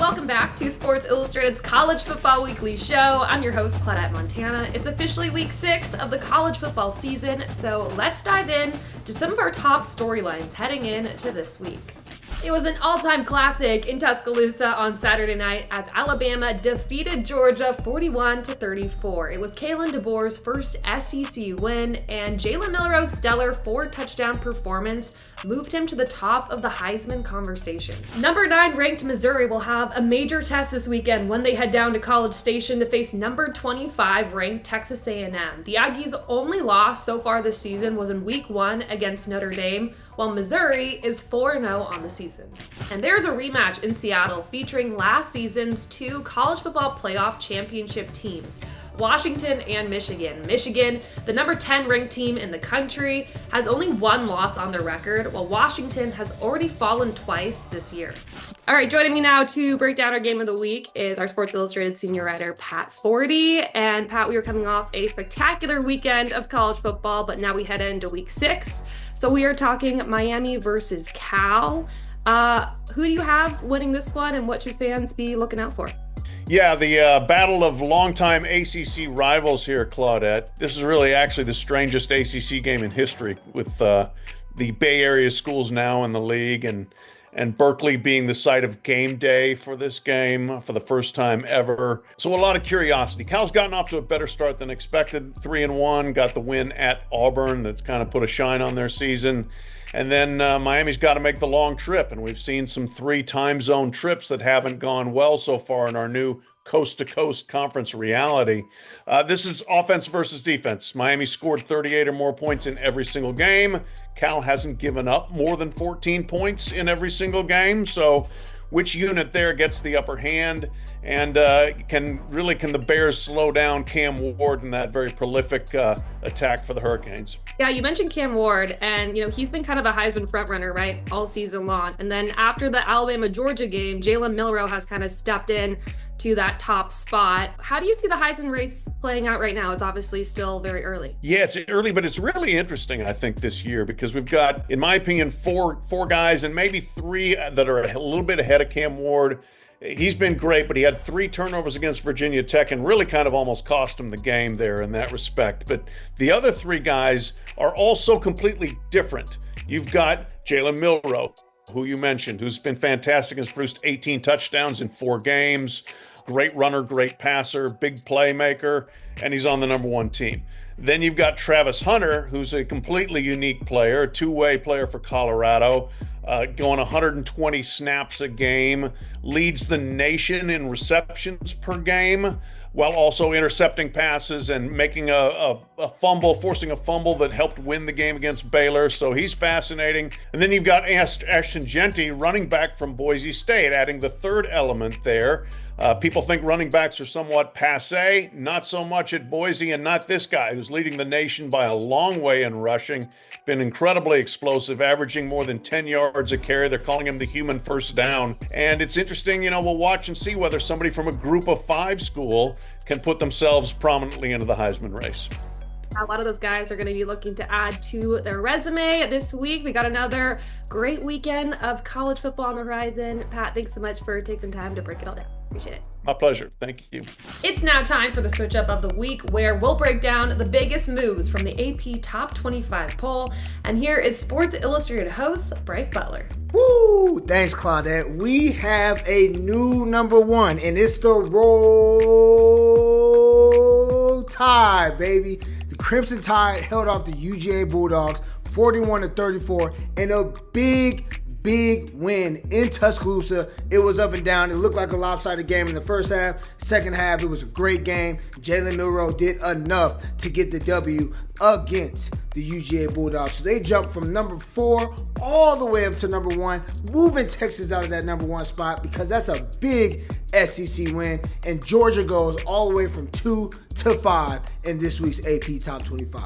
Welcome back to Sports Illustrated's College Football Weekly Show. I'm your host, Claudette Montana. It's officially week 6 of the college football season, so let's dive in to some of our top storylines heading into this week. It was an all-time classic in Tuscaloosa on Saturday night as Alabama defeated Georgia 41-34. It was Kalen DeBoer's first SEC win, and Jalen Milroe's stellar 4-touchdown performance moved him to the top of the Heisman conversation. Number 9 ranked Missouri will have a major test this weekend when they head down to College Station to face number 25 ranked Texas A&M. The Aggies' only loss so far this season was in week 1 against Notre Dame, while Missouri is 4-0 on the season. And there's a rematch in Seattle featuring last season's 2 college football playoff championship teams, Washington and Michigan. Michigan, the number 10 ranked team in the country, has only 1 loss on their record, while Washington has already fallen twice this year. All right, joining me now to break down our game of the week is our Sports Illustrated senior writer, Pat Forde. And Pat, we are coming off a spectacular weekend of college football, but now we head into week 6. So we are talking Miami versus Cal. Who do you have winning this one, and what should fans be looking out for? Yeah, the battle of longtime ACC rivals here, Claudette. This is really actually the strangest ACC game in history, with the Bay Area schools now in the league, and Berkeley being the site of game day for this game for the first time ever. So a lot of curiosity. Cal's gotten off to a better start than expected. 3-1, got the win at Auburn. That's kind of put a shine on their season. And then Miami's got to make the long trip. And we've seen some 3 time zone trips that haven't gone well so far in our new coast-to-coast conference reality. This is offense versus defense. Miami scored 38 or more points in every single game. Cal hasn't given up more than 14 points in every single game. So which unit there gets the upper hand? And can the Bears slow down Cam Ward in that very prolific attack for the Hurricanes? Yeah, you mentioned Cam Ward, and he's been kind of a Heisman frontrunner, right, all season long. And then after the Alabama-Georgia game, Jalen Milroe has kind of stepped in to that top spot. How do you see the Heisman race playing out right now? It's obviously still very early. Yeah, it's early, but it's really interesting, I think, this year, because we've got, in my opinion, four guys and maybe 3 that are a little bit ahead of Cam Ward. He's been great, but he had 3 turnovers against Virginia Tech and really kind of almost cost him the game there in that respect. But the other 3 guys are also completely different. You've got Jalen Milroe, who you mentioned, who's been fantastic, has produced 18 touchdowns in 4 games. Great runner, great passer, big playmaker, and he's on the number 1 team. Then you've got Travis Hunter, who's a completely unique player, a 2-way player for Colorado, going 120 snaps a game, leads the nation in receptions per game, while also intercepting passes and making a fumble, forcing a fumble that helped win the game against Baylor. So he's fascinating. And then you've got Ashton Jeanty, running back from Boise State, adding the 3rd element there. People think running backs are somewhat passé, not so much at Boise, and not this guy who's leading the nation by a long way in rushing. Been incredibly explosive, averaging more than 10 yards a carry. They're calling him the human first down. And it's interesting, we'll watch and see whether somebody from a group of 5 school can put themselves prominently into the Heisman race. A lot of those guys are going to be looking to add to their resume this week. We got another great weekend of college football on the horizon. Pat, thanks so much for taking the time to break it all down. Appreciate it. My pleasure. Thank you. It's now time for the switch up of the week, where we'll break down the biggest moves from the AP Top 25 poll. And here is Sports Illustrated host Brice Butler. Woo! Thanks, Claudette. We have a new number 1, and it's the Roll Tide, baby. The Crimson Tide held off the UGA Bulldogs 41-34 in a big win in Tuscaloosa. It was up and down. It looked like a lopsided game in the first half. Second half, it was a great game. Jalen Milroe did enough to get the W against the UGA Bulldogs. So they jumped from number 4 all the way up to number 1, moving Texas out of that number 1 spot because that's a big SEC win. And Georgia goes all the way from 2 to 5 in this week's AP Top 25.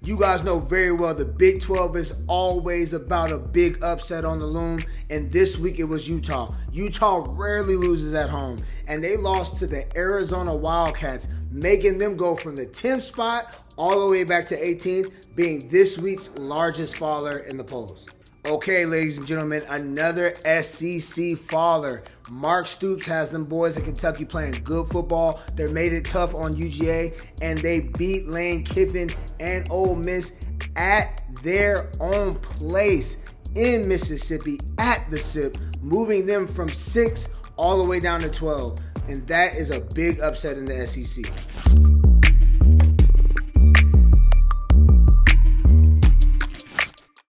You guys know very well the Big 12 is always about a big upset on the loom, and this week it was Utah. Utah rarely loses at home, and they lost to the Arizona Wildcats, making them go from the 10th spot all the way back to 18th, being this week's largest faller in the polls. Okay, ladies and gentlemen, another SEC faller. Mark Stoops has them boys in Kentucky playing good football. They made it tough on UGA, and they beat Lane Kiffin and Ole Miss at their own place in Mississippi at the SIP, moving them from 6 all the way down to 12. And that is a big upset in the SEC.